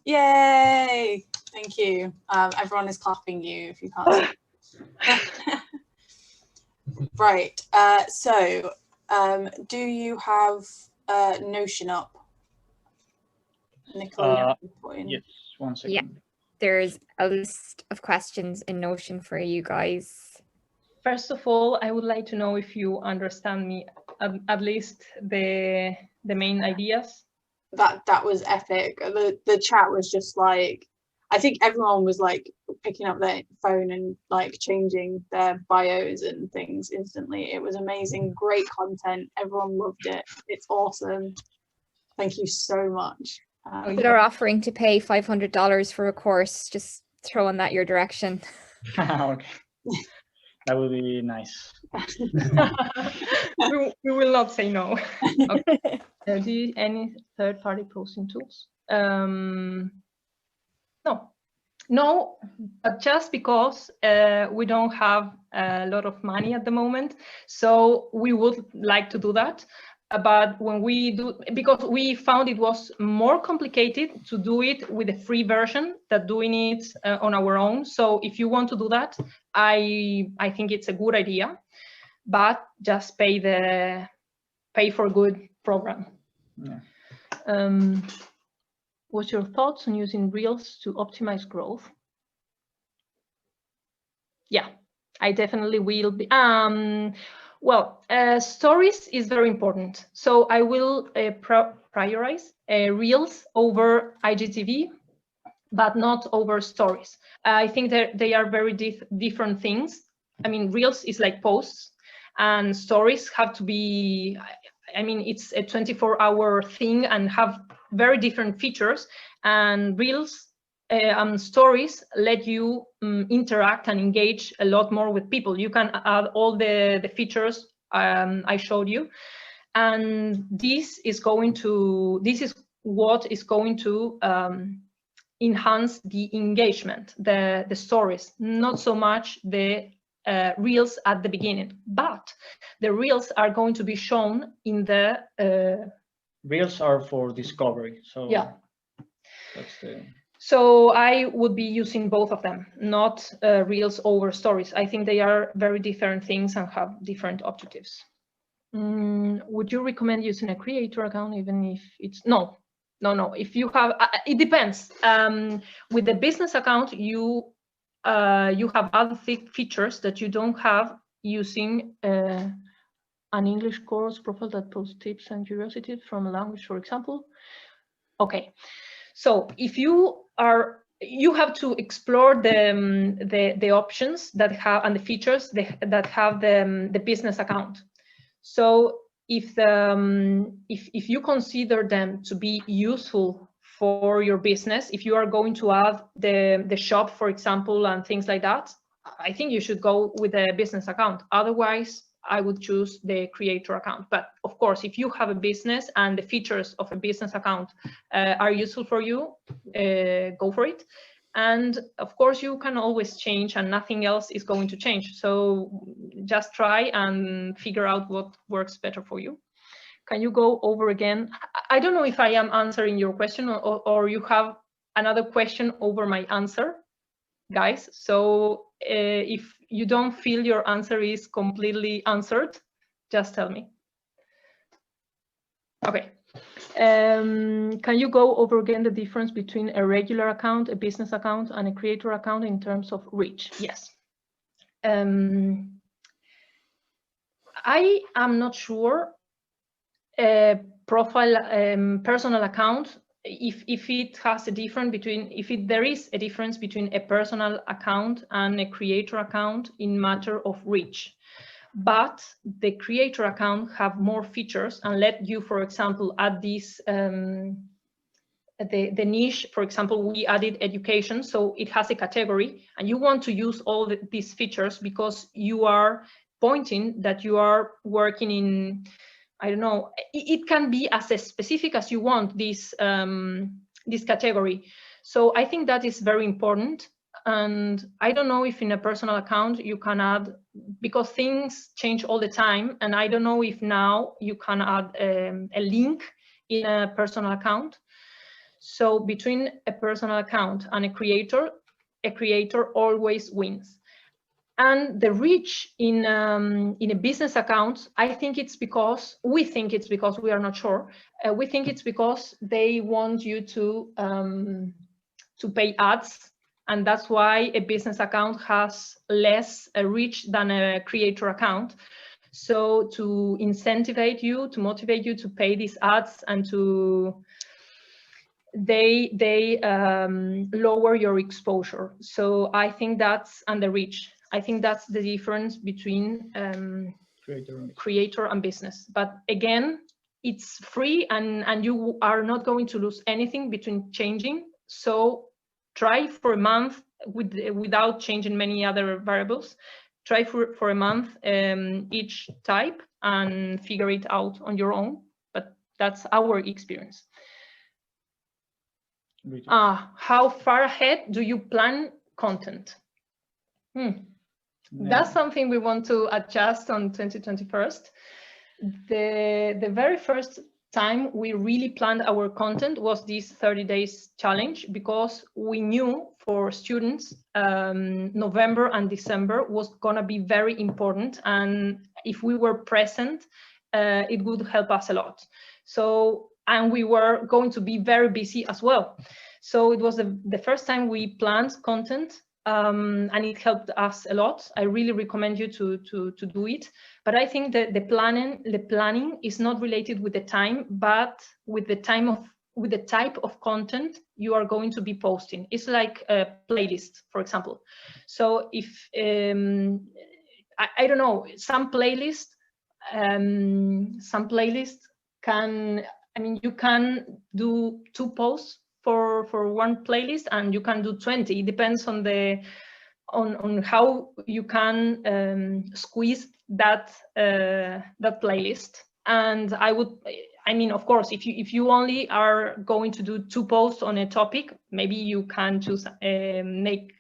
Yay! Thank you. Everyone is clapping you if you can't see. Right. So, do you have Notion up? Nicole, yes, 1 second. Yeah, there's a list of questions in Notion for you guys. First of all, I would like to know if you understand me, at least the main ideas. That was epic. The chat was just like, I think everyone was like picking up their phone and like changing their bios and things instantly. It was amazing, great content. Everyone loved it. It's awesome. Thank you so much. They're offering to pay $500 for a course. Just throwing that your direction. Okay, that would be nice. we will not say no. Okay. Do you any third-party posting tools? No, but just because we don't have a lot of money at the moment, so we would like to do that. But when we do, because we found it was more complicated to do it with a free version than doing it on our own. So if you want to do that, I think it's a good idea, but just pay for good program. Yeah. What's your thoughts on using Reels to optimize growth? Yeah, I definitely will be. Well, stories is very important. So I will prioritize Reels over IGTV, but not over stories. I think that they are very different things. I mean, Reels is like posts, and stories have to be, I mean, it's a 24-hour thing and have very different features. And Reels stories let you interact and engage a lot more with people. You can add all the features I showed you, and this is what is going to enhance the engagement, the stories, not so much the Reels at the beginning, but the Reels are going to be shown in the Reels are for discovery, so yeah, that's the. So I would be using both of them, not Reels over stories. I think they are very different things and have different objectives. Would you recommend using a creator account even if it's no? If you have, it depends. With the business account, you have other features that you don't have using an English course profile that posts tips and curiosities from a language, for example. Okay. So if you have to explore the options that have and the features that have the business account. So if you consider them to be useful for your business, if you are going to add the shop, for example, and things like that, I think you should go with a business account. Otherwise, I would choose the creator account. But of course, if you have a business and the features of a business account are useful for you, go for it. And of course, you can always change and nothing else is going to change. So just try and figure out what works better for you. Can you go over again? I don't know if I am answering your question or you have another question over my answer, guys. So if you don't feel your answer is completely answered, just tell me. Okay. Can you go over again the difference between a regular account, a business account, and a creator account in terms of reach? Yes. I am not sure personal account if it has a difference between there is a difference between a personal account and a creator account in matter of reach. But the creator account have more features and let you, for example, add this the niche. For example, we added education, so it has a category, and you want to use all these features because you are pointing that you are working in, I don't know, it can be as specific as you want this this category. So I think that is very important. And I don't know if in a personal account you can add, because things change all the time, and I don't know if now you can add a link in a personal account. So between a personal account and a creator always wins. And the reach in a business account, I think it's because, we think it's because, we are not sure. We think it's because they want you to pay ads, and that's why a business account has less reach than a creator account. So to incentivize you, to motivate you to pay these ads, and to they lower your exposure. So I think that's, and the reach. I think that's the difference between creator and business. But again, it's free, and you are not going to lose anything between changing. So try for a month without changing many other variables. Try for a month each type and figure it out on your own. But that's our experience. How far ahead do you plan content? That's something we want to adjust on 2021. The very first time we really planned our content was this 30 days challenge, because we knew for students November and December was gonna be very important, and if we were present it would help us a lot. So, and we were going to be very busy as well. So it was the first time we planned content, and it helped us a lot. I really recommend you to do it. But I think that the planning is not related with the time, but with the type of content you are going to be posting. It's like a playlist, for example. So if I don't know, some playlist can, I mean, you can do 2 posts for one playlist, and you can do 20. It depends on on how you can squeeze that playlist. And I mean, of course, if you only are going to do 2 posts on a topic, maybe you can choose make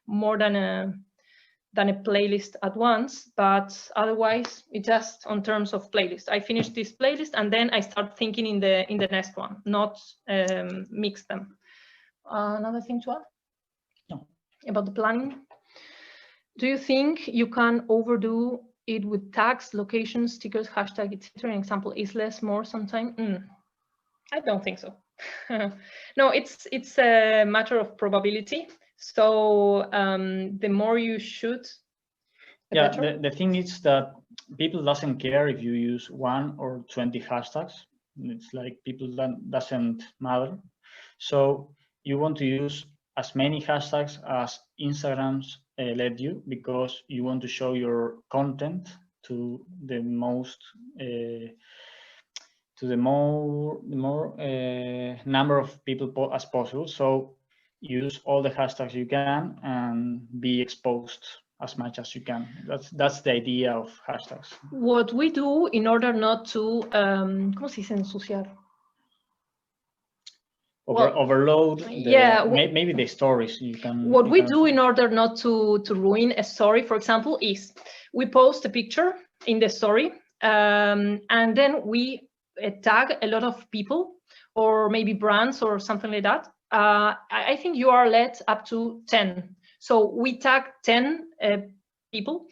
more than a playlist at once. But otherwise, it's just on terms of playlist. I finish this playlist and then I start thinking in the next one, not mix them. Another thing to add? No. About the planning? Do you think you can overdo it with tags, locations, stickers, hashtag, etc.? An example is less, more sometimes? I don't think so. No, it's a matter of probability. So the more you shoot, yeah, the thing is that people doesn't care if you use 1 or 20 hashtags. It's like people doesn't matter. So you want to use as many hashtags as Instagram's let you, because you want to show your content to the most more number of people as possible. So use all the hashtags you can and be exposed as much as you can. That's the idea of hashtags. What we do in order not to ¿cómo se dice ensuciar? Overload maybe the stories you can. What we do in order not to ruin a story, for example, is we post a picture in the story, and then we tag a lot of people, or maybe brands or something like that. I think you are let up to 10. So we tag 10 people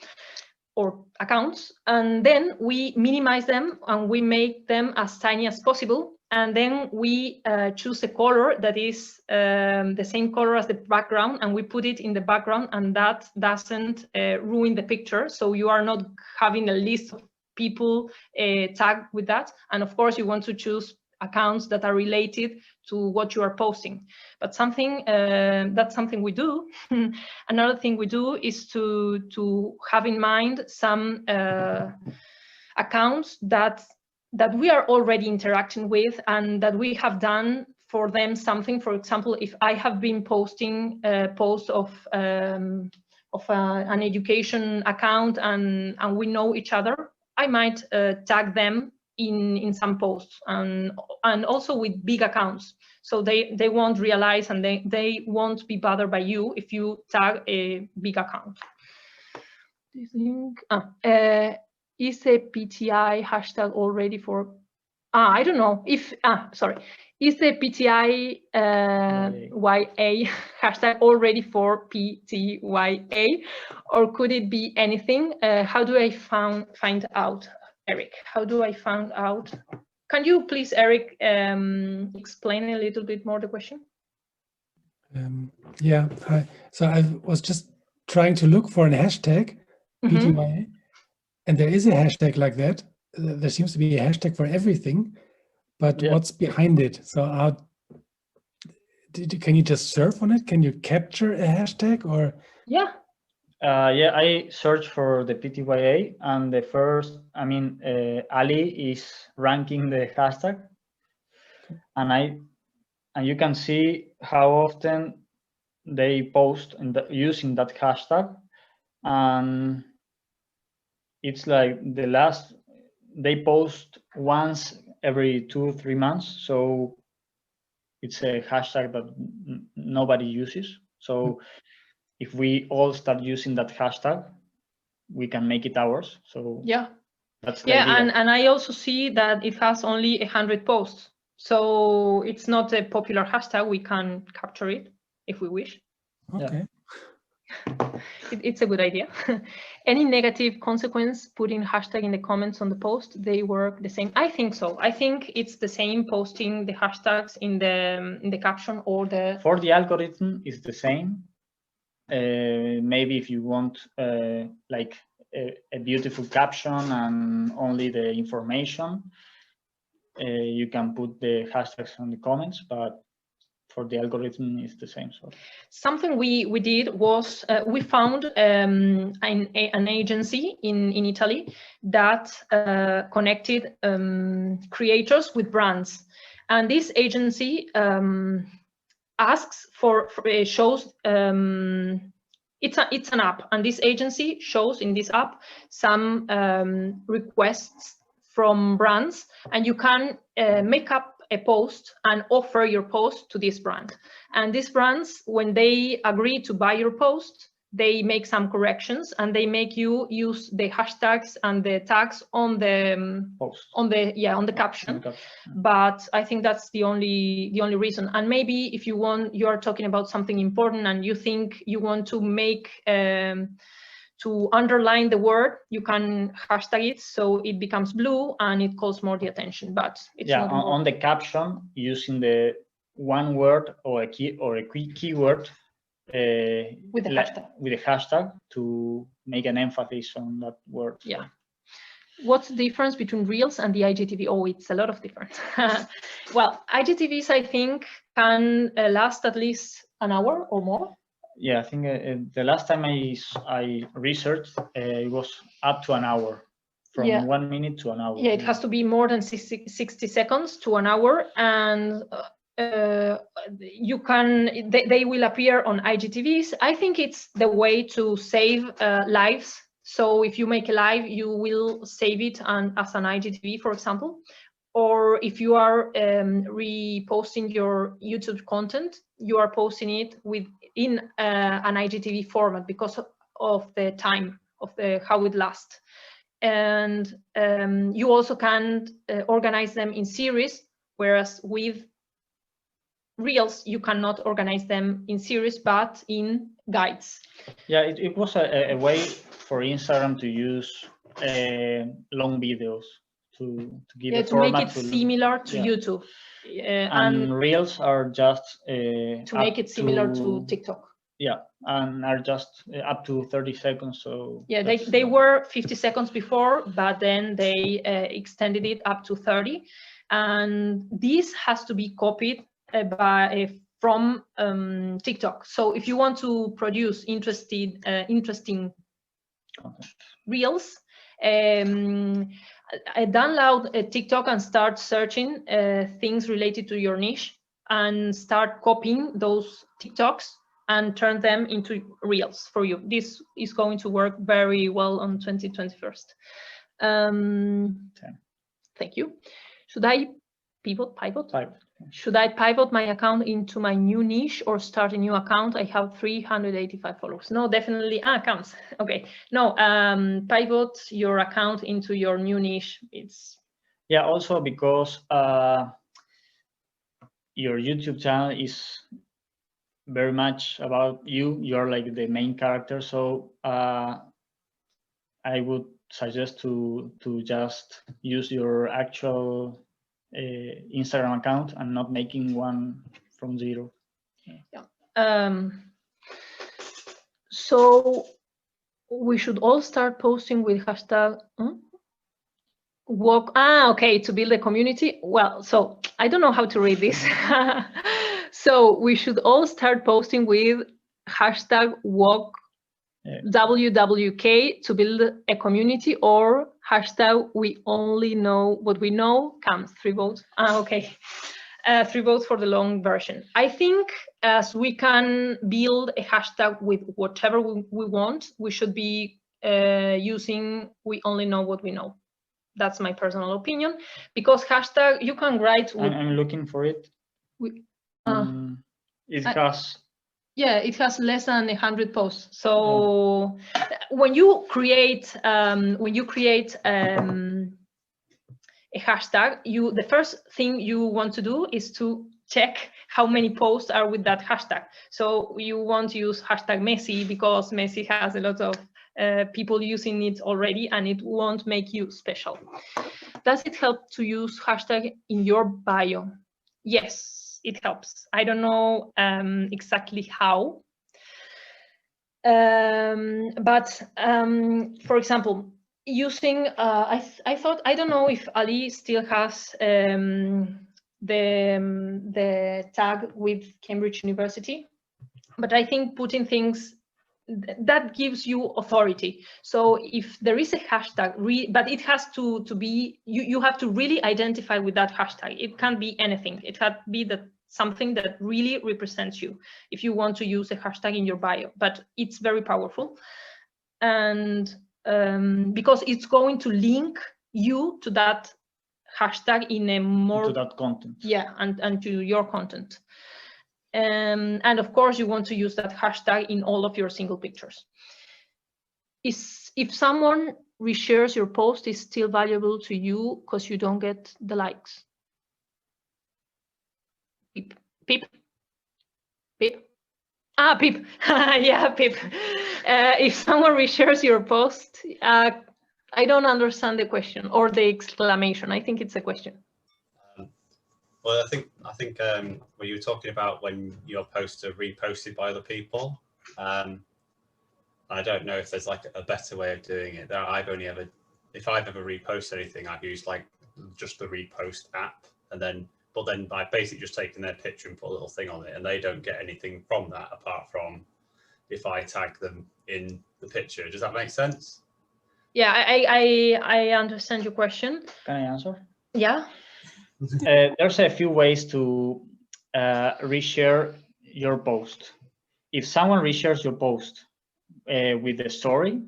or accounts, and then we minimize them and we make them as tiny as possible. And then we choose a color that is the same color as the background, and we put it in the background, and that doesn't ruin the picture. So you are not having a list of people tagged with that. And of course, you want to choose accounts that are related to what you are posting. But that's something we do. Another thing we do is to have in mind some accounts that we are already interacting with and that we have done for them something. For example, if I have been posting a post of an education account and we know each other, I might tag them in some posts, and also with big accounts. So they won't realize and they won't be bothered by you if you tag a big account. This link, is a PTI hashtag already for, I don't know if, sorry. Is the PTI YA hashtag already for PTYA, or could it be anything? How do I find out, Eric? How do I find out? Can you please, Eric, explain a little bit more the question? Yeah, so I was just trying to look for a hashtag, PTYA, and there is a hashtag like that. There seems to be a hashtag for everything, but what's behind it? So can you just surf on it? Can you capture a hashtag or? Yeah. Yeah, I searched for the PTYA, and the first, Ali is ranking the hashtag, and you can see how often they post using that hashtag, and it's like they post once every 2-3 months, so it's a hashtag that nobody uses. So if we all start using that hashtag, we can make it ours. So yeah, that's the idea. And I also see that it has only 100 posts, so it's not a popular hashtag. We can capture it if we wish. Okay. It's a good idea. Any negative consequence putting hashtag in the comments on the post? They work the same. I think so. I think it's the same posting the hashtags in the caption or the. For the algorithm, it's the same. Maybe if you want like a beautiful caption and only the information, you can put the hashtags on the comments, but for the algorithm it's the same. So something we did was we found an agency in Italy that connected creators with brands, and this agency asks for shows. It's an app, and this agency shows in this app some requests from brands, and you can make up a post and offer your post to this brand. And these brands, when they agree to buy your post, they make some corrections and they make you use the hashtags and the tags on the post. on the caption. But I think that's the only reason. And maybe if you are talking about something important and you think you want to make to underline the word, you can hashtag it so it becomes blue and it calls more the attention. But it's not on the caption, using the one word or a keyword with the hashtag to make an emphasis on that word. Yeah. What's the difference between Reels and the IGTV? Oh, it's a lot of difference. Well, IGTVs, I think, can last at least an hour or more. Yeah, I think the last time I researched, it was up to an hour, from 1 minute to an hour. Yeah, it has to be more than 60 seconds to an hour, and you can they will appear on IGTVs. I think it's the way to save lives. So if you make a live, you will save it as an IGTV, for example. Or if you are reposting your YouTube content, you are posting it in an IGTV format because of the time of how it lasts. And you also can organize them in series, whereas with Reels, you cannot organize them in series, but in guides. Yeah, it was a way for Instagram to use long videos to give a to format make it similar to YouTube. And Reels are just to make it similar to TikTok. Yeah, and are just up to 30 seconds. So yeah, they were 50 seconds before, but then they extended it up to 30, and this has to be copied from TikTok. So if you want to produce interesting Reels, download a TikTok and start searching things related to your niche and start copying those TikToks and turn them into Reels for you. This is going to work very well on 2021. Thank you. Should I pivot? Should I pivot my account into my new niche or start a new account? I have 385 followers. No, definitely accounts. Okay. No, pivot your account into your new niche. Also because your YouTube channel is very much about you. You're like the main character. So I would suggest to just use your actual Instagram account and not making one from zero. Yeah. So we should all start posting with hashtag walk. Okay, to build a community. Well, so I don't know how to read this. So we should all start posting with hashtag walk WWK to build a community, or hashtag we only know what we know counts. 3 votes. Okay. 3 votes for the long version. I think as we can build a hashtag with whatever we want, we should be using we only know what we know. That's my personal opinion, because hashtag you can write with, I'm looking for it. It has it has less than 100 posts. So when you create a hashtag, the first thing you want to do is to check how many posts are with that hashtag. So you want to use hashtag Messi because Messi has a lot of people using it already, and it won't make you special. Does it help to use hashtag in your bio? Yes, it helps. I don't know exactly how, but for example, using I thought, I don't know if Ali still has the tag with Cambridge University, but I think putting things that gives you authority. So if there is a hashtag, but it has to be, you have to really identify with that hashtag. It can't be anything. It can be something that really represents you if you want to use a hashtag in your bio, but it's very powerful. And because it's going to link you to that hashtag in a more to that content. Yeah, and to your content. And of course, you want to use that hashtag in all of your single pictures. If someone reshares your post, is still valuable to you because you don't get the likes. Peep, peep, peep. Peep. Yeah, peep. If someone reshares your post, I don't understand the question or the exclamation. I think it's a question. Well, I think when you were talking about when your posts are reposted by other people, I don't know if there's like a better way of doing it. If I've ever reposted anything, I've used like just the repost app, but then I've basically just taken their picture and put a little thing on it, and they don't get anything from that apart from if I tag them in the picture. Does that make sense? Yeah, I understand your question. Can I answer? Yeah. There's a few ways to reshare your post. If someone reshares your post with the story,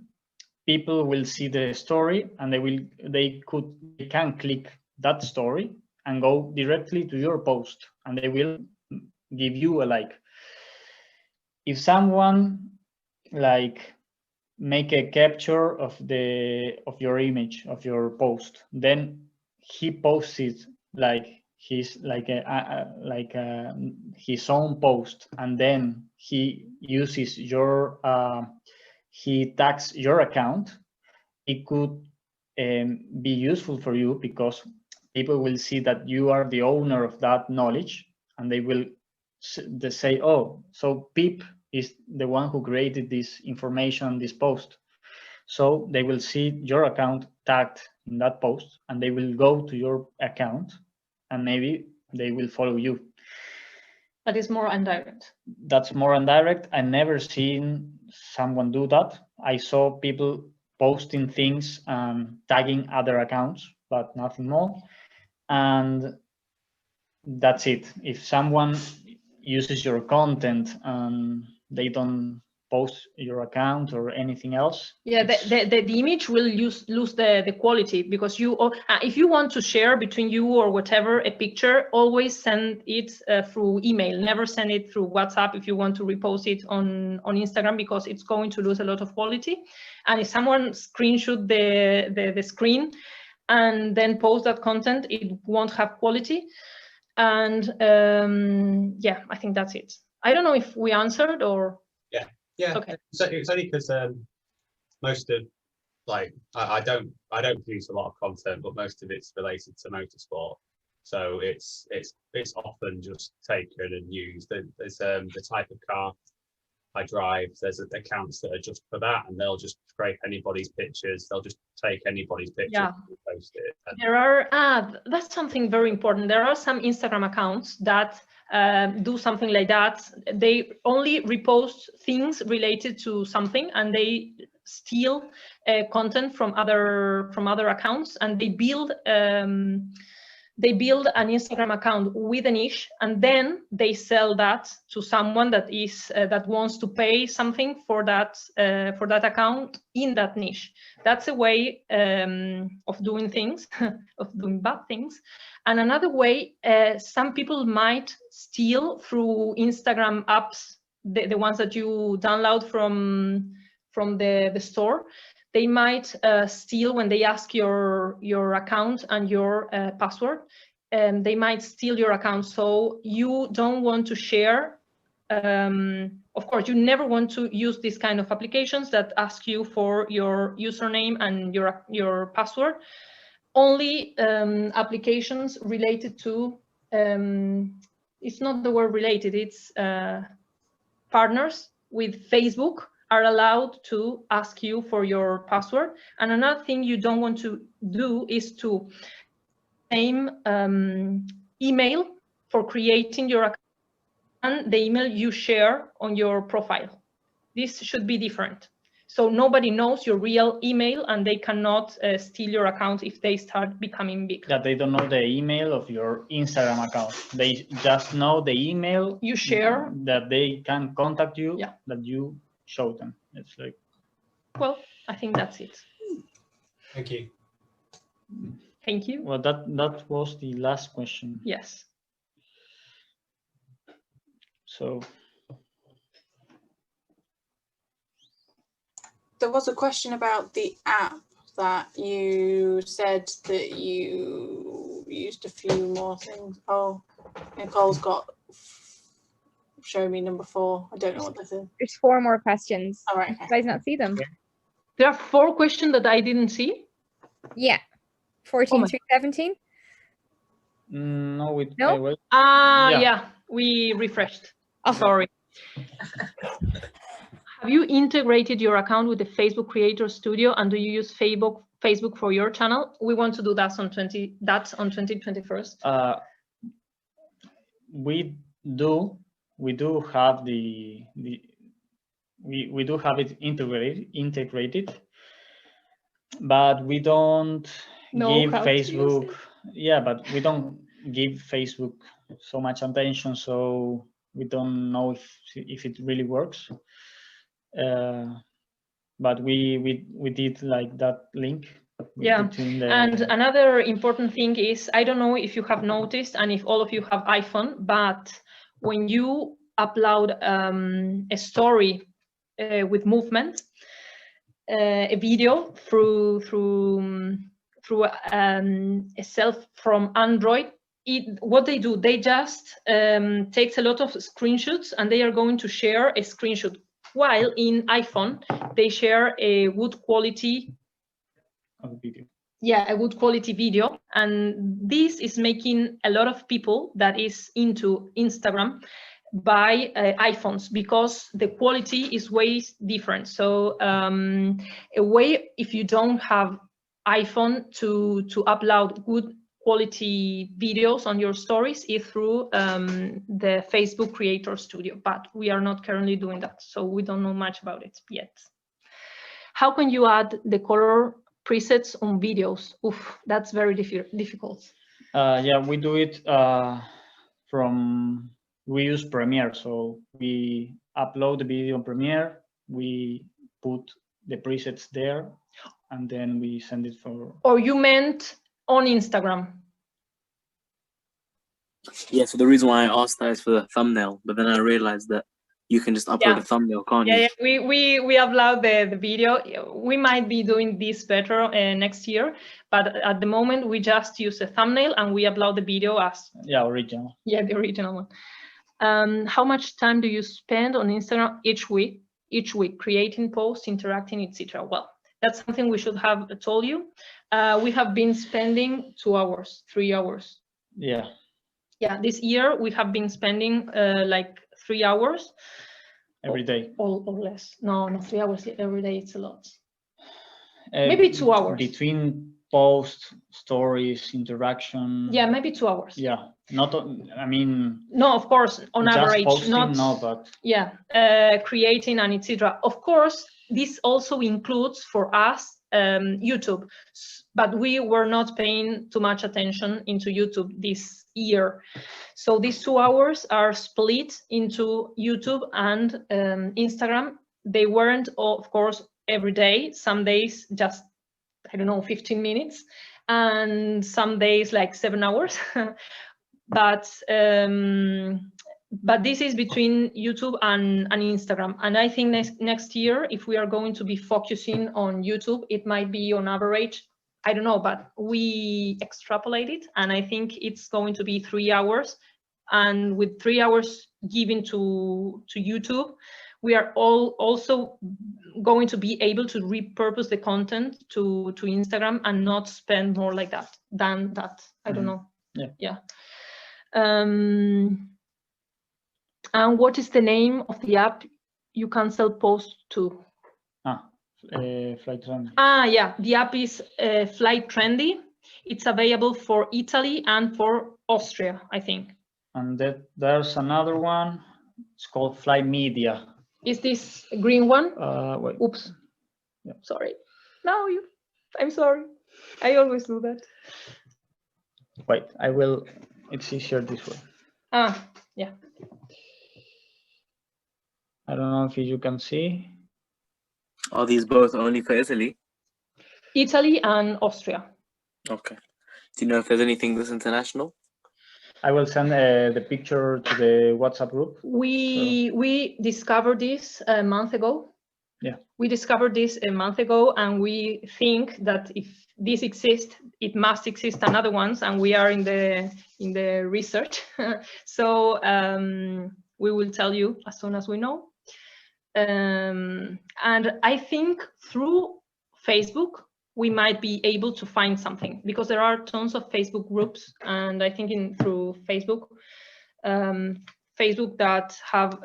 people will see the story, and they can click that story and go directly to your post, and they will give you a like. If someone like make a capture of your image of your post, then he posts it like his his own post, and then he uses he tags your account. It could be useful for you because people will see that you are the owner of that knowledge, and they say, oh, so Pip is the one who created this information, this post. So they will see your account tagged in that post, and they will go to your account, and maybe they will follow you. That is more indirect. That's more indirect. I never seen someone do that. I saw people posting things and tagging other accounts, but nothing more. And that's it. If someone uses your content and they don't post your account or anything else, yeah, the image will lose the quality, because if you want to share between you or whatever a picture, always send it through email. Never send it through WhatsApp if you want to repost it on Instagram, because it's going to lose a lot of quality. And if someone screenshot the screen and then post that content, it won't have quality. And yeah, I think that's it. I don't know if we answered or. Yeah. Okay. So it's only because most of I don't produce a lot of content, but most of it's related to motorsport. So it's often just taken and used. There's the type of car I drive. There's accounts that are just for that, and they'll just scrape anybody's pictures. They'll just take anybody's picture and post it. And there are that's something very important. There are some Instagram accounts that do something like that. They only repost things related to something, and they steal content from other accounts, and they build an Instagram account with a niche, and then they sell that to someone that is that wants to pay something for that account in that niche. That's a way of doing things, of doing bad things. And another way, some people might steal through Instagram apps, the ones that you download from the store. They might steal when they ask your account and your password. They might steal your account, so you don't want to share. Of course, you never want to use these kind of applications that ask you for your username and your password. Only applications related to, it's not the word related, it's partners with Facebook are allowed to ask you for your password. And another thing you don't want to do is to same email for creating your account and the email you share on your profile. This should be different. So nobody knows your real email, and they cannot steal your account if they start becoming big. That they don't know the email of your Instagram account. They just know the email you share, that they can contact you, yeah, that you show them. It's like. Well, I think that's it. Thank you. Thank you. Well, that was the last question. Yes. So. There was a question about the app that you said that you used a few more things. Oh, Nicole's got show me number 4. I don't know what this is. There's 4 more questions. All right. Did you guys not see them? There are 4 questions that I didn't see. Yeah. 14 through 17. No, we. No? Yeah, we refreshed. Oh, sorry. Have you integrated your account with the Facebook Creator Studio, and do you use Facebook for your channel? We want to do that on 2021. We do have we do have it integrated, but we don't give Facebook. Yeah, but we don't give Facebook so much attention, so we don't know if it really works. But we did like that link. Yeah, and another important thing is, I don't know if you have noticed and if all of you have iPhone, but when you upload a story with movement, a video through a self from Android, what they do, they just takes a lot of screenshots, and they are going to share a screenshot, while in iPhone they share a good quality video. Yeah, a good quality video, and this is making a lot of people that is into Instagram buy iPhones, because the quality is way different. So a way, if you don't have iPhone, to upload good quality videos on your stories is through the Facebook Creator Studio, but we are not currently doing that, so we don't know much about it yet. How can you add the color presets on videos? Oof, that's very difficult. Yeah, we do it we use Premiere, so we upload the video on Premiere, we put the presets there, and then we send it for. Or you meant on Instagram? Yeah, so the reason why I asked that is for the thumbnail, but then I realized that you can just upload a thumbnail, can't you? Yeah, we upload the video. We might be doing this better next year, but at the moment we just use a thumbnail and we upload the video as original. Yeah, the original one. How much time do you spend on Instagram each week? Creating posts, interacting, etc. Well, that's something we should have told you. We have been spending 2 hours, 3 hours. Yeah. Yeah, this year we have been spending like 3 hours. Every day. Or less. No, 3 hours every day, it's a lot. Maybe 2 hours. Between posts, stories, interaction. Yeah, maybe 2 hours. Yeah, not, I mean. No, of course, on average. Posting, not, no, but. Yeah, creating and etc. Of course, this also includes for us YouTube, but we were not paying too much attention into YouTube this year. So these 2 hours are split into YouTube and Instagram. They weren't, of course, every day. Some days just, I don't know, 15 minutes, and some days like 7 hours. But this is between YouTube and Instagram. And I think next year, if we are going to be focusing on YouTube, it might be on average, I don't know, but we extrapolate it. And I think it's going to be 3 hours. And with 3 hours given to YouTube, we are also going to be able to repurpose the content to Instagram and not spend more like that than that. I don't know. Yeah. And what is the name of the app you can sell posts to? Flight Trendy. Yeah, the app is Flight Trendy. It's available for Italy and for Austria, I think. And there's another one. It's called Flight Media. Is this green one? Wait. Oops. Yeah. Sorry. No, I'm sorry. I always do that. Wait, I will. It's easier this way. Yeah. I don't know if you can see. Are these both only for Italy? Italy and Austria. Okay. Do you know if there's anything that's international? I will send the picture to the WhatsApp group. We discovered this a month ago. Yeah. We discovered this a month ago, and we think that if this exists, it must exist another ones, and we are in the research. So we will tell you as soon as we know. And I think through Facebook, we might be able to find something, because there are tons of Facebook groups, and I think through Facebook, Facebook that have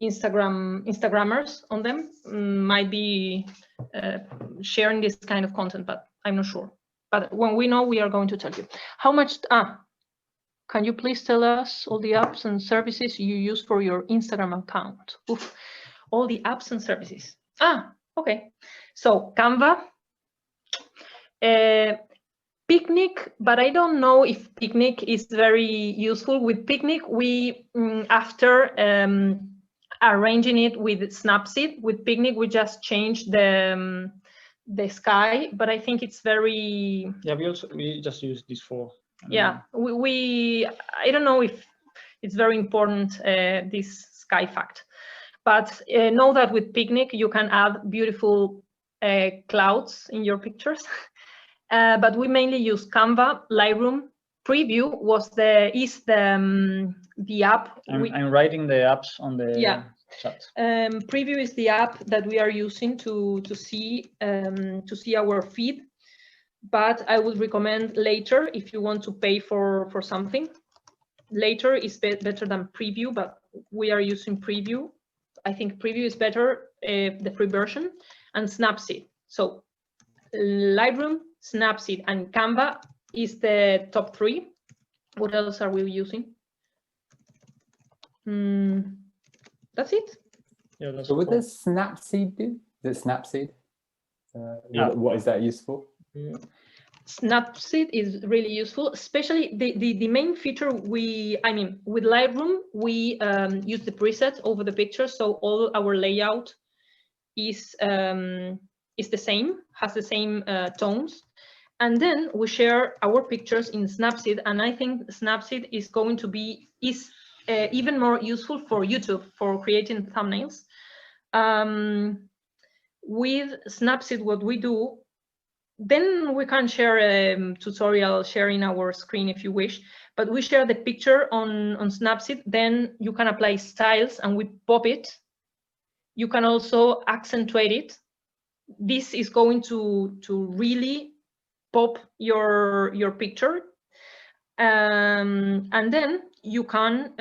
Instagrammers on them might be sharing this kind of content, but I'm not sure. But when we know, we are going to tell you. How much? Can you please tell us all the apps and services you use for your Instagram account? Oof, all the apps and services. Okay. So Canva, Picnic, but I don't know if Picnic is very useful. With Picnic, we after arranging it with Snapseed, with Picnic we just changed the sky, but I think it's very. Yeah, we just use this for. Yeah, I don't know if it's very important, this sky fact, but know that with Picnic you can add beautiful clouds in your pictures. But we mainly use Canva. Lightroom. Preview is the app. I'm writing the apps on the chat. Preview is the app that we are using to see our feed. But I would recommend Later if you want to pay for something. Later is better than Preview, but we are using Preview. I think Preview is better, the free version, and Snapseed. So Lightroom, Snapseed, and Canva is the top 3. What else are we using? That's it. Yeah, that's so what cool. does Snapseed do? Is it Snapseed? Yeah. What is that used for? Snapseed is really useful, especially the main feature with Lightroom, we use the preset over the picture, so all our layout is the same, has the same tones. And then we share our pictures in Snapseed, and I think Snapseed is going to be even more useful for YouTube for creating thumbnails. With Snapseed, what we do, then we can share a tutorial sharing our screen if you wish, but we share the picture on Snapseed, then you can apply styles and we pop it. You can also accentuate it. This is going to really pop your picture. And then you can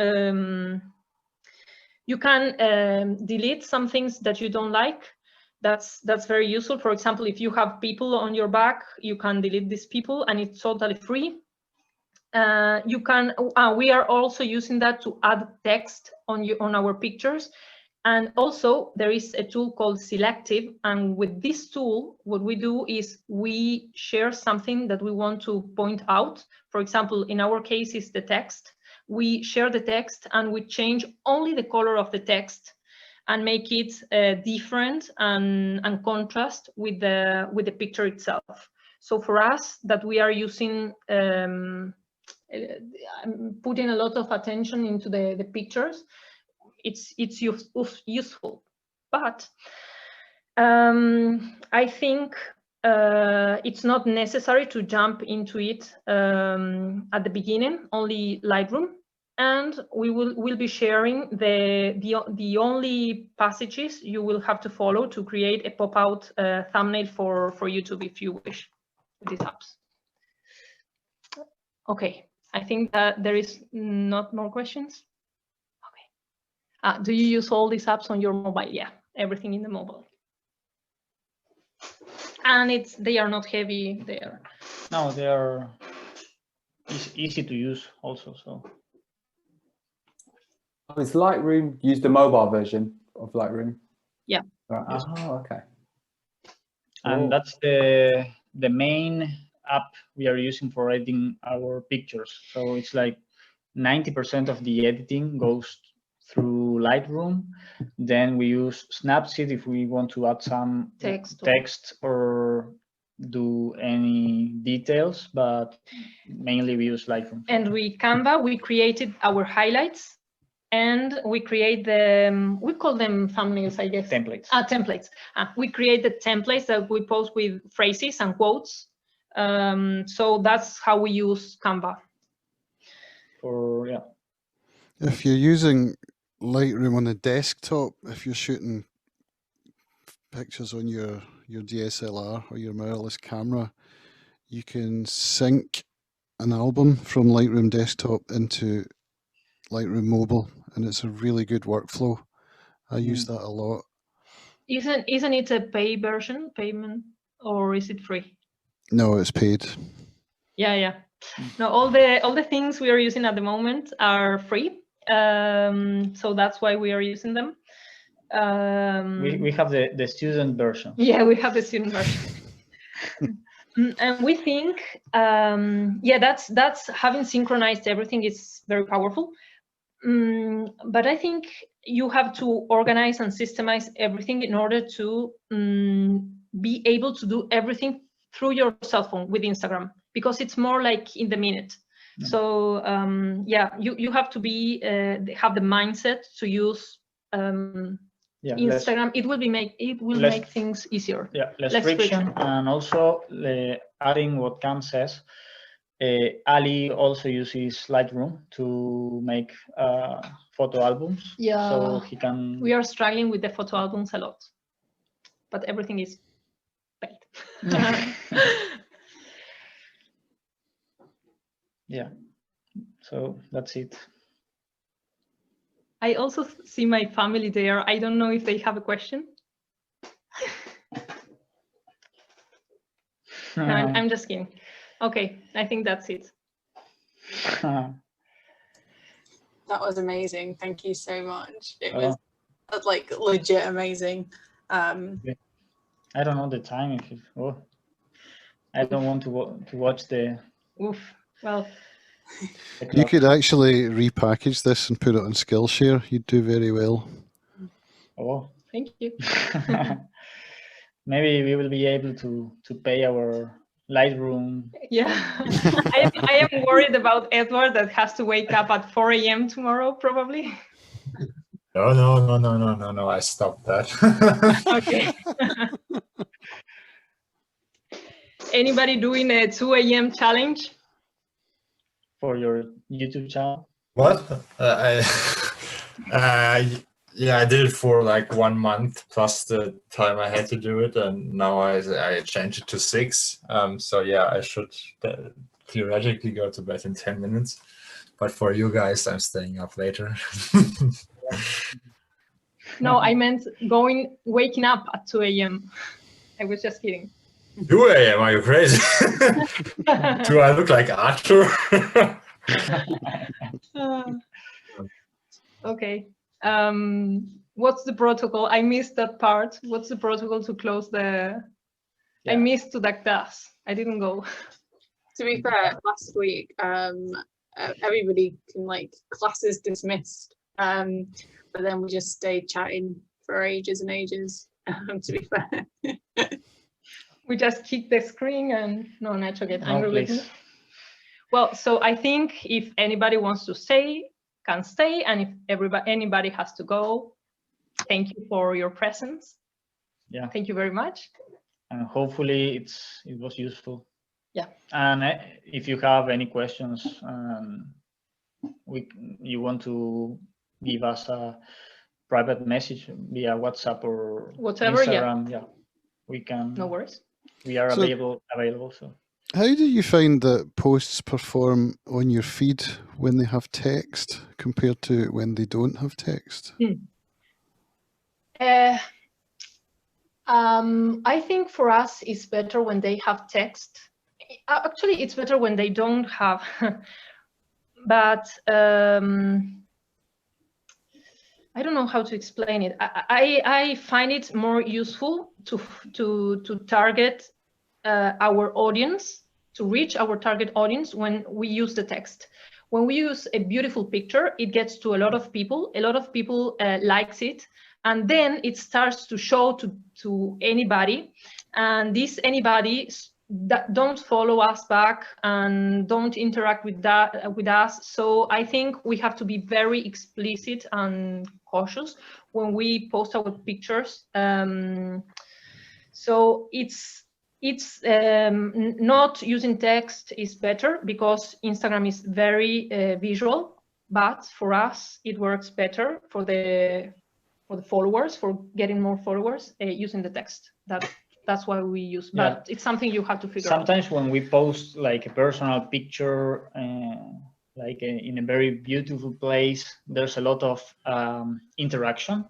delete some things that you don't like. That's very useful. For example, if you have people on your back, you can delete these people, and it's totally free. You can. We are also using that to add text on our pictures, and also there is a tool called Selective. And with this tool, what we do is we share something that we want to point out. For example, in our case, is the text. We share the text and we change only the color of the text and make it different and contrast with the picture itself. So for us, that we are using, putting a lot of attention into the pictures, it's useful. But I think it's not necessary to jump into it at the beginning, only Lightroom. And we will be sharing the only passages you will have to follow to create a pop-out thumbnail for YouTube if you wish with these apps. Okay, I think that there is not more questions. Okay. Do you use all these apps on your mobile? Yeah, everything in the mobile. And they are not heavy. No, they are easy to use also. So. Is Lightroom used the mobile version of Lightroom? Yeah. Right. Oh, okay. And that's the main app we are using for editing our pictures. So it's like 90% of the editing goes through Lightroom. Then we use Snapseed if we want to add some text or do any details, but mainly we use Lightroom. And with Canva, we created our highlights. And we create we call them thumbnails, I guess. Templates. Templates. We create the templates that we post with phrases and quotes. So that's how we use Canva. If you're using Lightroom on the desktop, if you're shooting pictures on your DSLR or your mirrorless camera, you can sync an album from Lightroom desktop into Lightroom mobile, and it's a really good workflow. I use that a lot. Isn't it a payment, or is it free? No, it's paid. Yeah. No, all the things we are using at the moment are free. So that's why we are using them. We have the student version. Yeah, we have the student version. And we think, that's having synchronized everything is very powerful. But I think you have to organize and systemize everything in order to be able to do everything through your cell phone with Instagram, because it's more like in the minute. Yeah. So you have to have the mindset to use Instagram. It will make things easier. Yeah, less friction. And also adding what Cam says. Ali also uses Lightroom to make photo albums. Yeah, so he can. We are struggling with the photo albums a lot, but everything is paid. Yeah, so that's it. I also see my family there. I don't know if they have a question. No, I'm just kidding. Okay, I think that's it. That was amazing. Thank you so much. It was like legit amazing. I don't know the time. I don't want to watch the. Oof. Well. You could actually repackage this and put it on Skillshare. You'd do very well. Oh. Thank you. Maybe we will be able to pay our Lightroom. Yeah, I am worried about Edward that has to wake up at 4 a.m. tomorrow, probably. No, I stopped that. Okay. Anybody doing a 2 a.m. challenge? For your YouTube channel? What? Yeah, I did it for like 1 month plus the time I had to do it, and now I changed it to 6. So yeah, I should theoretically go to bed in 10 minutes. But for you guys, I'm staying up later. No, I meant waking up at 2 a.m. I was just kidding. 2 a.m. Are you crazy? Do I look like Arthur? Okay. What's the protocol? I missed that part. What's the protocol to close the? Yeah. I missed to that class. I didn't go. To be fair, last week, everybody can classes dismissed. But then we just stayed chatting for ages and ages. To be fair. We just kicked the screen and no, Nacho get angry with me. Well, so I think if anybody wants to stay, can stay, and if anybody has to go, thank you for your presence. Yeah. Thank you very much. And hopefully it was useful. Yeah. And if you have any questions, you want to give us a private message via WhatsApp or whatever, Instagram, yeah, we can. No worries. We are available. So. How do you find that posts perform on your feed when they have text compared to when they don't have text? I think for us it's better when they have text. Actually, it's better when they don't have. But I don't know how to explain it. I find it more useful to target our audience, to reach our target audience when we use the text. When we use a beautiful picture, it gets to a lot of people. A lot of people likes it, and then it starts to show to anybody, and this anybody that don't follow us back and don't interact with us. So I think we have to be very explicit and cautious when we post our pictures. So it's not using text is better because Instagram is very visual, but for us it works better for the followers, for getting more followers, using the text. That's why we use, but it's something you have to figure out. Sometimes when we post like a personal picture, in a very beautiful place, there's a lot of interaction,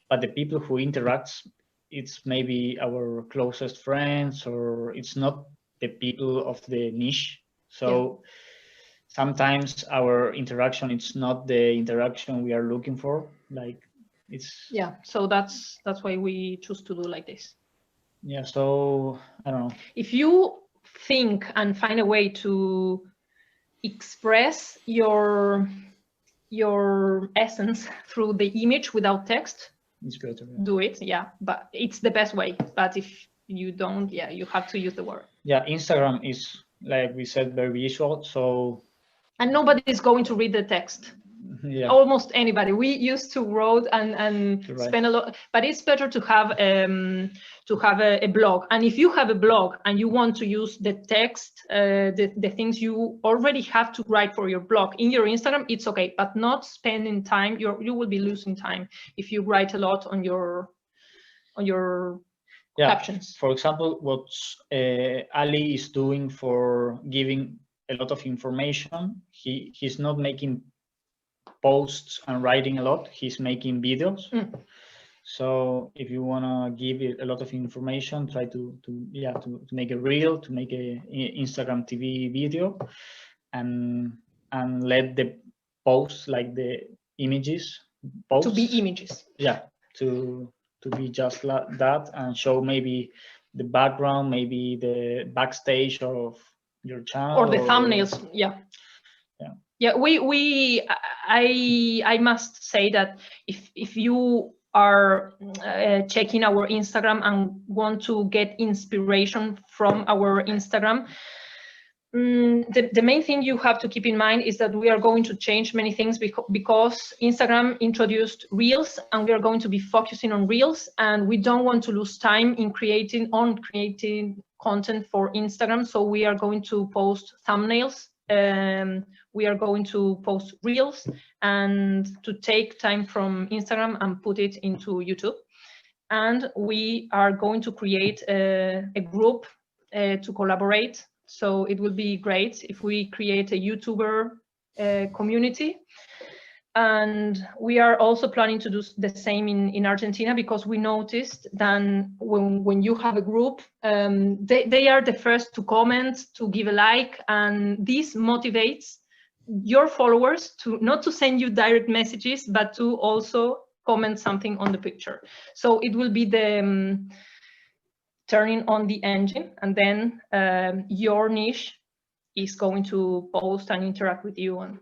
but the people who interact, it's maybe our closest friends, or it's not the people of the niche. So sometimes our interaction, it's not the interaction we are looking for. So that's why we choose to do like this. Yeah, so I don't know. If you think and find a way to express your essence through the image without text, it's better. Do it, but it's the best way. But if you don't, you have to use the word. Yeah, Instagram is, like we said, very visual. So. And nobody is going to read the text. Yeah. Almost anybody. We used to write and spend a lot, but it's better to have a blog. And if you have a blog and you want to use the text, the things you already have to write for your blog in your Instagram, it's okay, but not spending time. You will be losing time if you write a lot on your captions. For example, what Ali is doing for giving a lot of information, he's not making posts and writing a lot, he's making videos. So if you want to give it a lot of information, try to make a reel, to make a Instagram TV video, and let the posts, like the images, to be images. Yeah, to be just like that, and show maybe the background, maybe the backstage of your channel, or the thumbnails. I must say that if you are checking our Instagram and want to get inspiration from our Instagram, the main thing you have to keep in mind is that we are going to change many things because Instagram introduced Reels, and we are going to be focusing on Reels, and we don't want to lose time in creating content for Instagram. So we are going to post thumbnails, we are going to post Reels, and to take time from Instagram and put it into YouTube. And we are going to create a group to collaborate. So it will be great if we create a YouTuber community. And we are also planning to do the same in Argentina, because we noticed that when you have a group, they are the first to comment, to give a like, and this motivates your followers to not to send you direct messages, but to also comment something on the picture. So it will be the turning on the engine, and then your niche is going to post and interact with you. And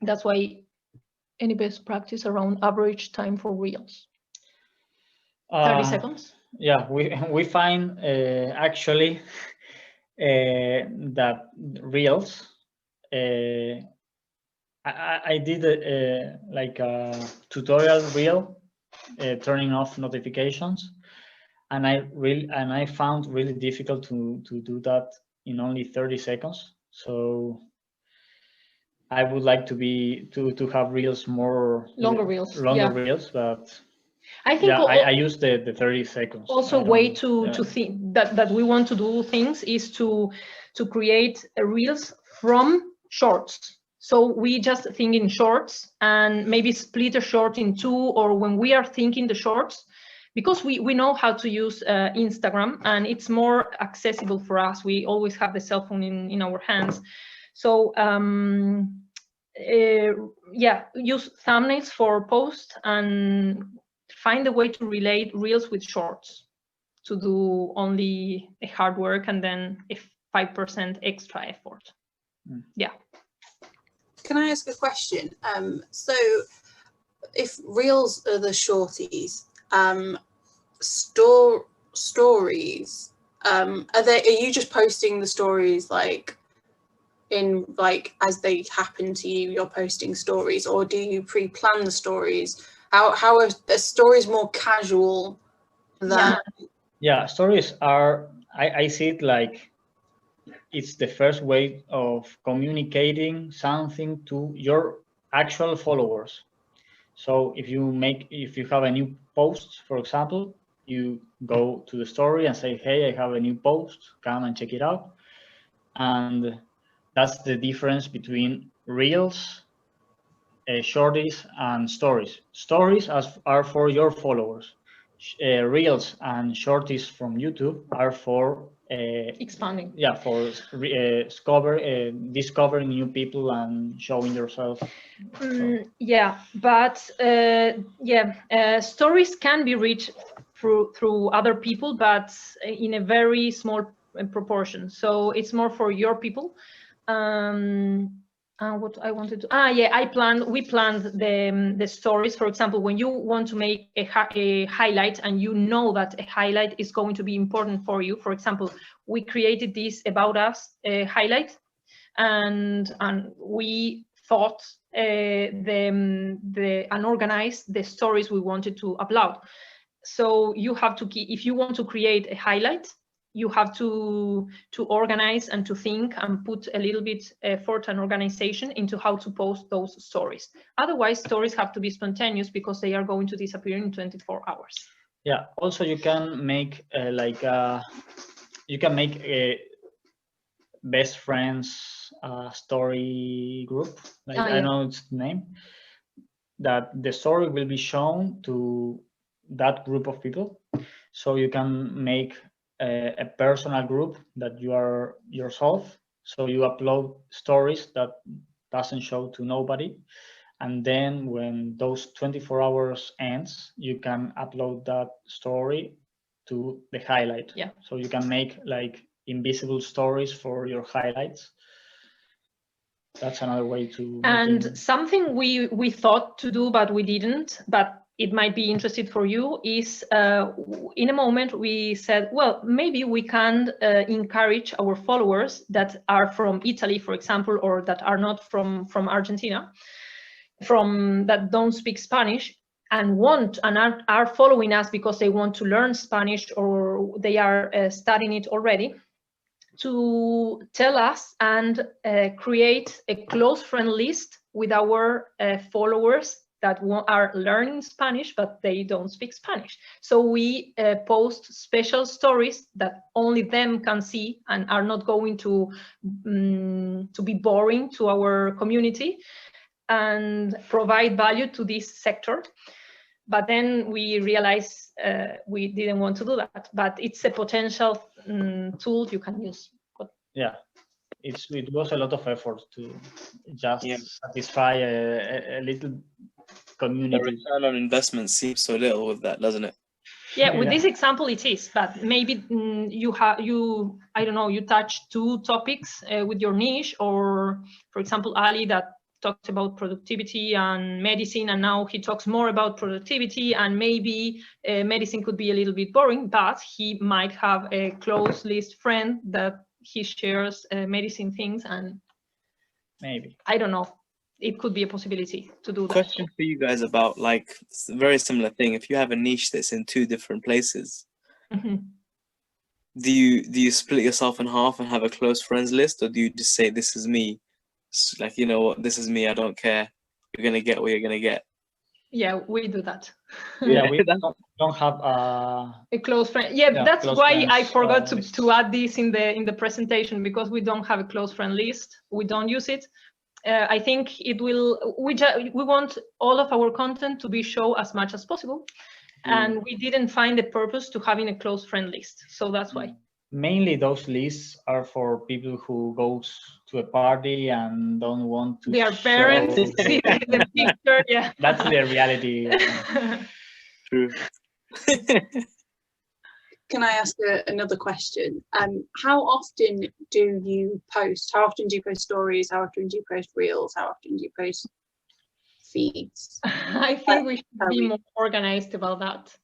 that's why any best practice around average time for Reels? 30 seconds? Yeah, we find actually that Reels, I did like a tutorial reel, turning off notifications, and I found really difficult to do that in only 30 seconds. So I would like to have Reels longer Reels, Reels, but I think I use the 30 seconds. Also, way to think that we want to do things is to create Reels from shorts. So we just think in shorts and maybe split a short in two, or when we are thinking the shorts, because we know how to use Instagram and it's more accessible for us. We always have the cell phone in our hands. So yeah, use thumbnails for posts and find a way to relate Reels with shorts, to do only a hard work and then a 5% extra effort. Yeah. Can I ask a question? So if Reels are the shorties, stories, are you just posting the stories like as they happen to you, you're posting stories, or do you pre-plan the stories? How are the stories more casual than? Yeah, stories are, I see it like it's the first way of communicating something to your actual followers. So if you have a new post, for example, you go to the story and say, hey, I have a new post, come and check it out. And that's the difference between Reels, shorties, and stories. Stories are for your followers. Reels and shorties from YouTube are for expanding. Yeah, for discovering new people and showing yourself. Yeah, but stories can be reached through other people, but in a very small proportion. So it's more for your people. What I wanted to we planned the stories. For example, when you want to make a highlight and you know that a highlight is going to be important for you, for example, we created this About Us highlight, and we thought and organized the stories we wanted to upload. So you have to if you want to create a highlight, you have to organize and to think and put a little bit effort and organization into how to post those stories. Otherwise, stories have to be spontaneous because they are going to disappear in 24 hours. Yeah. Also, you can make a best friends story group. I don't know its name. That the story will be shown to that group of people. So you can make a personal group that you are yourself. So you upload stories that doesn't show to nobody. And then when those 24 hours ends, you can upload that story to the highlight. Yeah. So you can make like invisible stories for your highlights. That's another way to. And something we thought to do, but we didn't, but it might be interesting for you is in a moment we said, well, maybe we can encourage our followers that are from Italy, for example, or that are not from Argentina, that don't speak Spanish and are following us because they want to learn Spanish or they are studying it already, to tell us and create a close friend list with our followers that are learning Spanish, but they don't speak Spanish. So we post special stories that only them can see and are not going to be boring to our community and provide value to this sector. But then we realized we didn't want to do that, but it's a potential tool you can use. Yeah, it was a lot of effort to just satisfy a little community. The return on investment seems so little with that, doesn't it? Yeah, with this example it is, but maybe I don't know, you touch 2 topics with your niche, or for example, Ali that talked about productivity and medicine, and now he talks more about productivity, and maybe medicine could be a little bit boring, but he might have a close list friend that he shares medicine things, and maybe, I don't know, it could be a possibility to do that. Question for you guys about like a very similar thing. If you have a niche that's in 2 different places, do you split yourself in half and have a close friends list, or do you just say, this is me, like, you know what, this is me, I don't care, you're gonna get what you're gonna get? Yeah, we do that. Yeah, we don't have a close friend. Yeah, that's why friends, I forgot to add this in the presentation, because we don't have a close friend list. We don't use it. I think it will. We want all of our content to be shown as much as possible, and we didn't find the purpose to having a close friend list. So that's why. Mainly those lists are for people who goes to a party and don't want to their parents see the picture. Yeah, that's the reality. True. Can I ask another question? How often do you post? How often do you post stories? How often do you post reels? How often do you post feeds? I think we should be more organized about that.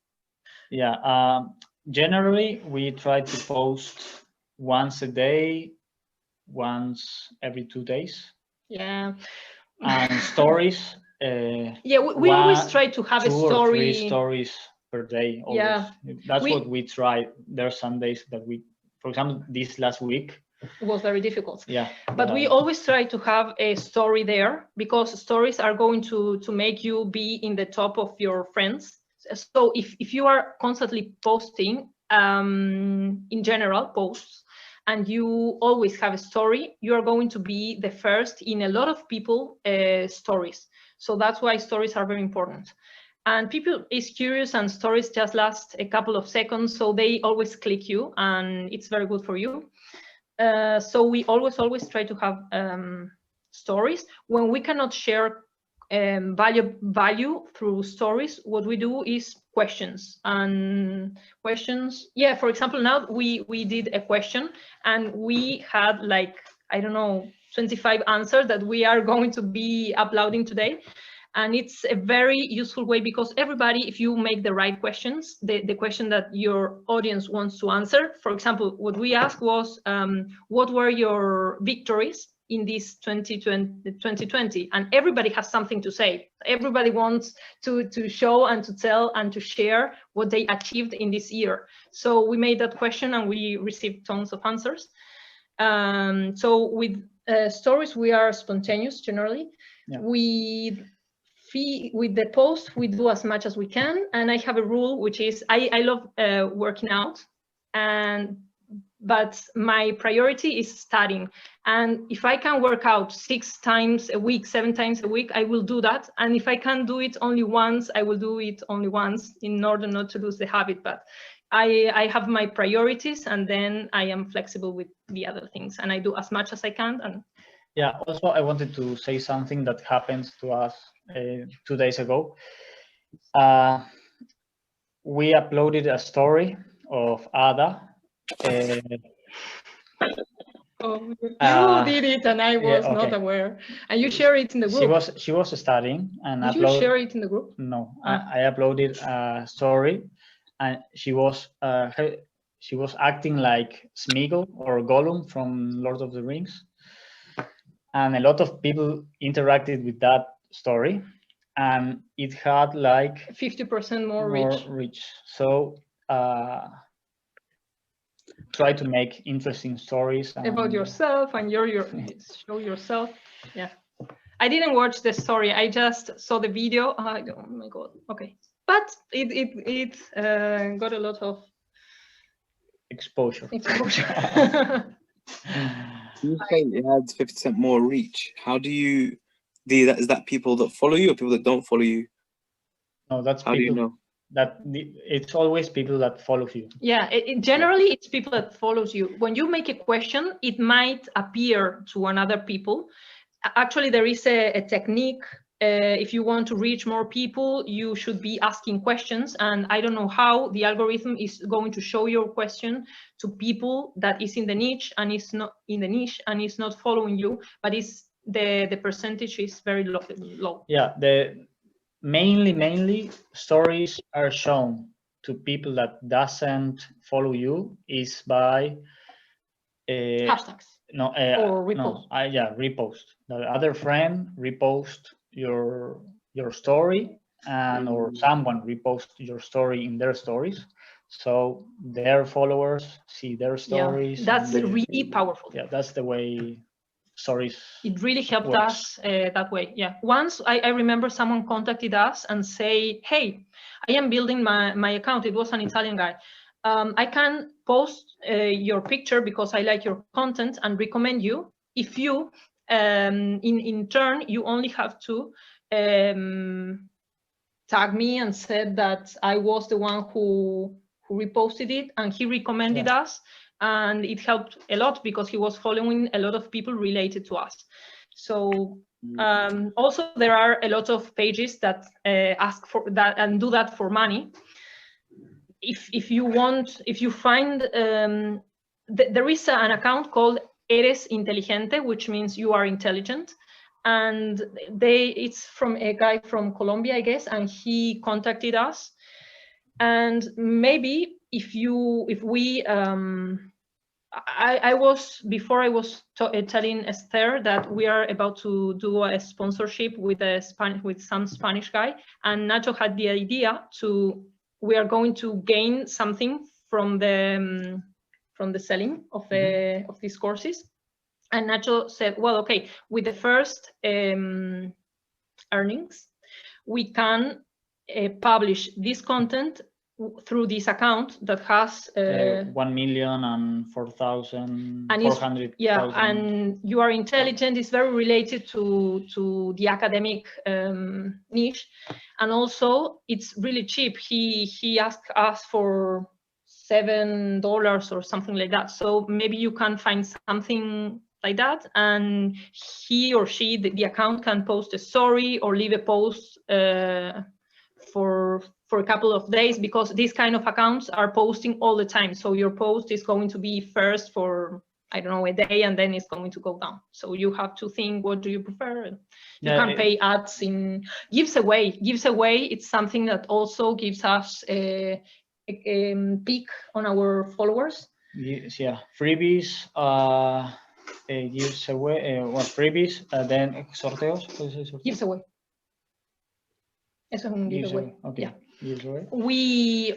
Yeah. Generally, we try to post once a day, once every 2 days. Yeah. And stories. Yeah, we always try to have 2 a story. or 3 stories per day. Always. Yeah. That's what we try. There are some days that we, for example, this last week, it was very difficult. Yeah. But we always try to have a story there, because stories are going to make you be in the top of your friends. So if you are constantly posting, in general posts, and you always have a story, you are going to be the first in a lot of people stories. So that's why stories are very important. And people is curious, and stories just last a couple of seconds, so they always click you, and it's very good for you. So we always try to have stories. When we cannot share value through stories, what we do is questions. Yeah, for example, now we did a question, and we had like, I don't know, 25 answers that we are going to be uploading today. And it's a very useful way, because everybody, if you make the right questions, the question that your audience wants to answer, for example, what we asked was, what were your victories in this 2020? And everybody has something to say. Everybody wants to show and to tell and to share what they achieved in this year. So we made that question, and we received tons of answers. So with stories, we are spontaneous generally. Yeah. With the post, we do as much as we can. And I have a rule, which is I love working out, but my priority is studying. And if I can work out 6 times a week, 7 times a week, I will do that. And if I can do it only once, I will do it only once, in order not to lose the habit. But I have my priorities, and then I am flexible with the other things, and I do as much as I can. And yeah, also I wanted to say something that happened to us 2 days ago. We uploaded a story of Ada. Oh, you did it, and I was not aware. And you share it in the group. She was studying, and did you share it in the group? No, I uploaded a story, and she was acting like Smeagol or Gollum from Lord of the Rings, and a lot of people interacted with that story, and it had like 50% more reach. So try to make interesting stories about yourself and your show yourself. Yeah, I didn't watch the story. I just saw the video. Oh my god. Okay, but it got a lot of exposure. You say it had 50% more reach. How do you do that? Is that people that follow you or people that don't follow you? No, that's how people. Do you know? That it's always people that follow you. Yeah, generally it's people that follows you. When you make a question, it might appear to another people. Actually, there is a technique. If you want to reach more people, you should be asking questions. And I don't know how the algorithm is going to show your question to people that is in the niche and is not in the niche and is not following you, but it's the percentage is very low. Yeah, mainly stories are shown to people that doesn't follow you is by hashtags. No, or repost. No, repost. The other friend repost your story, and or someone repost your story in their stories, so their followers see their stories. Yeah, that's really powerful. Yeah, that's the way stories. It really helped us that way. Yeah. Once I remember someone contacted us and say, "Hey, I am building my account." It was an Italian guy. I can post your picture because I like your content and recommend you. If you, in turn, you only have to tag me and said that I was the one who reposted it, and he recommended us, and it helped a lot because he was following a lot of people related to us. So also there are a lot of pages that ask for that and do that for money. If you want, if you find, there is an account called Eres Inteligente, which means you are intelligent. And it's from a guy from Colombia, I guess, and he contacted us. And maybe I was telling Esther that we are about to do a sponsorship with some Spanish guy, and Nacho had the idea we are going to gain something from the selling of these courses. And Nacho said, well, okay, with the first earnings, we can publish this content through this account that has 1,004,400. Yeah, and you are intelligent is very related to the academic niche, and also it's really cheap. He asked us for $7 or something like that. So maybe you can find something like that, and he or she, the account, can post a story or leave a post for a couple of days, because these kind of accounts are posting all the time. So your post is going to be first for, I don't know, a day, and then it's going to go down. So you have to think, what do you prefer? You can pay ads in gives away. It's something that also gives us a peak on our followers. Yes, yeah, freebies. Gives away freebies, then sorteos. Gives away. Eso es un giveaway. Okay. Yeah. Giveaway.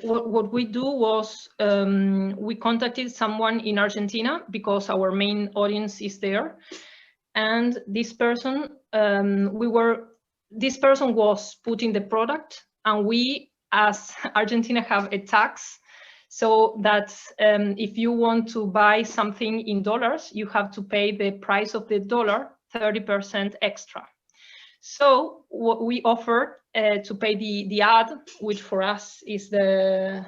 What we do was we contacted someone in Argentina because our main audience is there, and this person was putting the product, and we, as Argentina, have a tax. So that if you want to buy something in dollars, you have to pay the price of the dollar 30% extra. So what we offered to pay the ad, which for us is the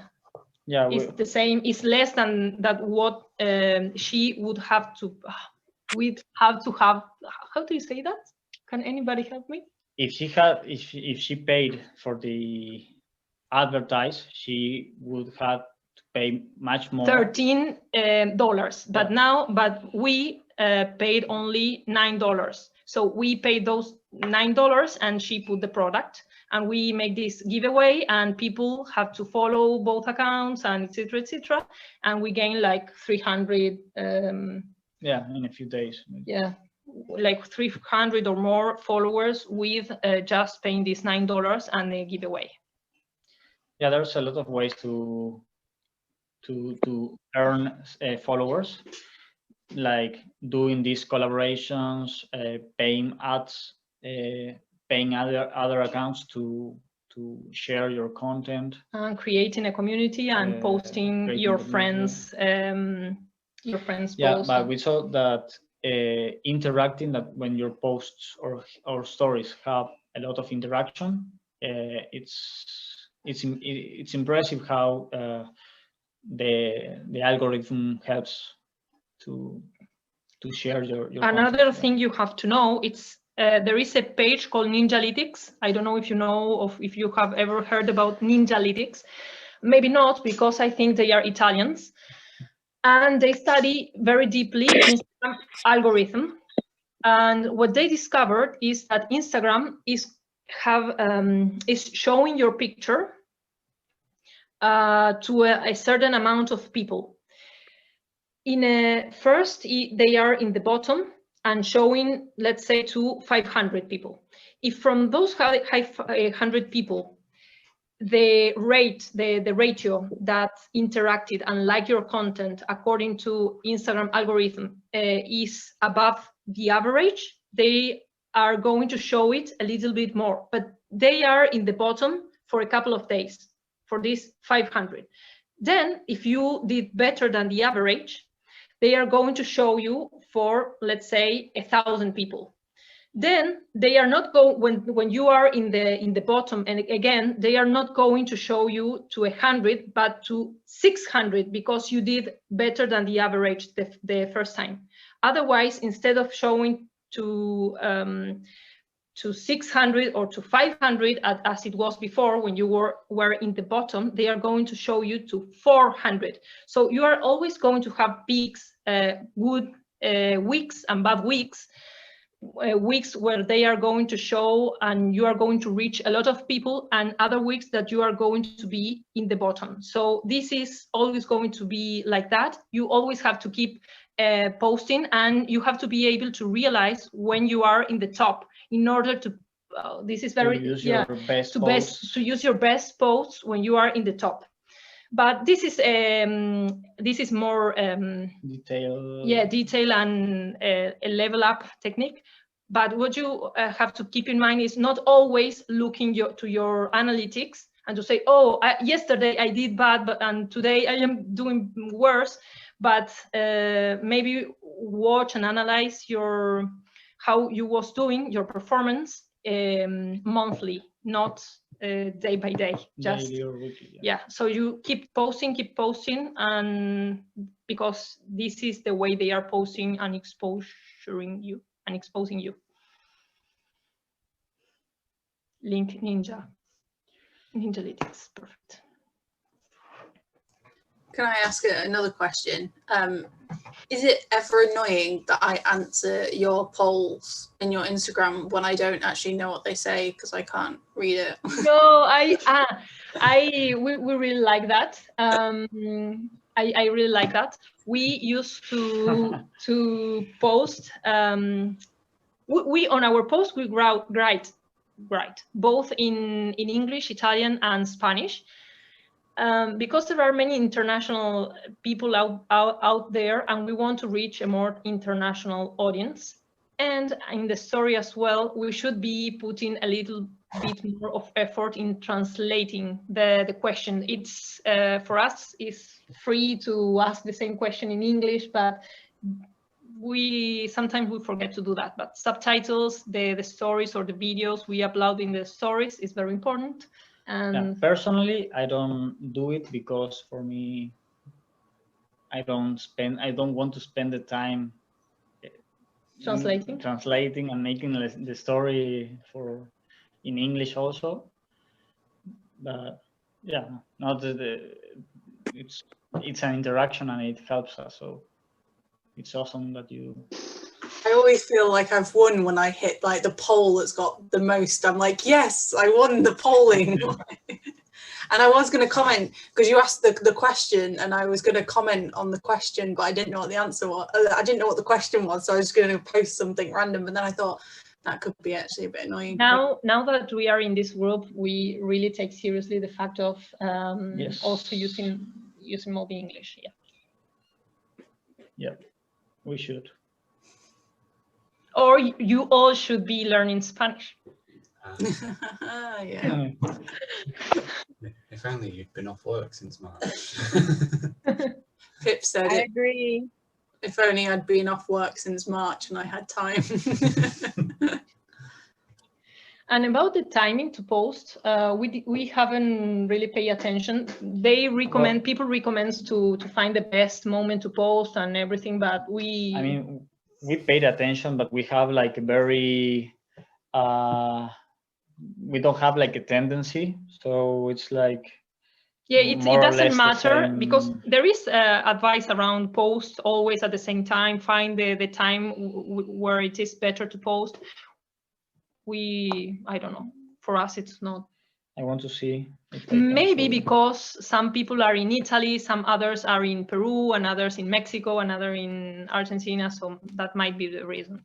same, is less than that what she would have to. We'd have to have. How do you say that? Can anybody help me? If she paid for the advertise, she would have to pay much more. $13, but now, we paid only $9. So we paid those $9 and she put the product, and we make this giveaway and people have to follow both accounts and etc. And we gain like 300. Yeah, in a few days. Yeah, like 300 or more followers with just paying this $9 and a giveaway. Yeah, there's a lot of ways to earn followers, like doing these collaborations, paying ads, paying other accounts to share your content, and creating a community and posting your friends yeah, posts. but we saw that interacting, that when your posts or stories have a lot of interaction, it's impressive how the algorithm helps to share your Another content. thing you have to know, it's there is a page called Ninjalytics. I don't know if you know, of if you have ever heard about Ninjalytics. Maybe not, because I think they are Italians, and they study very deeply Instagram algorithm. And what they discovered is that Instagram is showing your picture to a certain amount of people. First, they are in the bottom and showing, let's say, to 500 people. If from those 100 people, the ratio that interacted and liked your content according to Instagram algorithm is above the average, they are going to show it a little bit more, but they are in the bottom for a couple of days for these 500. Then if you did better than the average, they are going to show you for, let's say, 1,000 people. Then they are not going, when you are in the bottom, and again, they are not going to show you to 100, but to 600, because you did better than the average the first time. Otherwise, instead of showing to 600 or to 500 as it was before, when you were in the bottom, they are going to show you to 400. So you are always going to have peaks, good weeks and bad weeks. Weeks where they are going to show and you are going to reach a lot of people, and other weeks that you are going to be in the bottom. So this is always going to be like that. You always have to keep posting, and you have to be able to realize when you are in the top in order to this is very use your best to use your best posts when you are in the top. But this is more detail and a level up technique. But what you have to keep in mind is not always looking to your analytics and to say, oh, yesterday I did bad, and today I am doing worse. But maybe watch and analyze how you was doing your performance monthly, not day by day, just daily or weekly. Yeah, so you keep posting, and because this is the way they are posting and exposing you. Link Ninjalytics, perfect. Can I ask another question? Is it ever annoying that I answer your polls in your Instagram when I don't actually know what they say because I can't read it? No, we really like that. I really like that. We used to post. We on our post we write both in English, Italian, and Spanish. Because there are many international people out there, and we want to reach a more international audience. And in the story as well, we should be putting a little bit more of effort in translating the question. It's for us, it's free to ask the same question in English, but sometimes we forget to do that. But subtitles, the stories or the videos we upload in the stories is very important. Yeah, personally, I don't do it because for me, I don't want to spend the time translating and making the story in English also. But yeah, it's it's an interaction and it helps us. So it's awesome that you. I always feel like I've won when I hit like the poll that's got the most. I'm like, yes, I won the polling. And I was going to comment because you asked the question, and I was going to comment on the question, but I didn't know what the answer was. I didn't know what the question was, so I was going to post something random. But then I thought that could be actually a bit annoying. Now that we are in this group, we really take seriously the fact of also using Mobi English. Yeah. Yeah, we should. Or you all should be learning Spanish. Yeah. If only you'd been off work since March. Pip said I it. agree. If only I'd been off work since March and I had time. And about the timing to post, we haven't really paid attention. They recommend, people recommend to find the best moment to post and everything, but we... I mean, we paid attention, but we have like a very... we don't have like a tendency, so it's like it doesn't matter because there is advice around post always at the same time, find the time where it is better to post. I don't know, for us it's not. I want to see maybe because some people are in Italy, some others are in Peru, and others in Mexico, another in Argentina, so that might be the reason.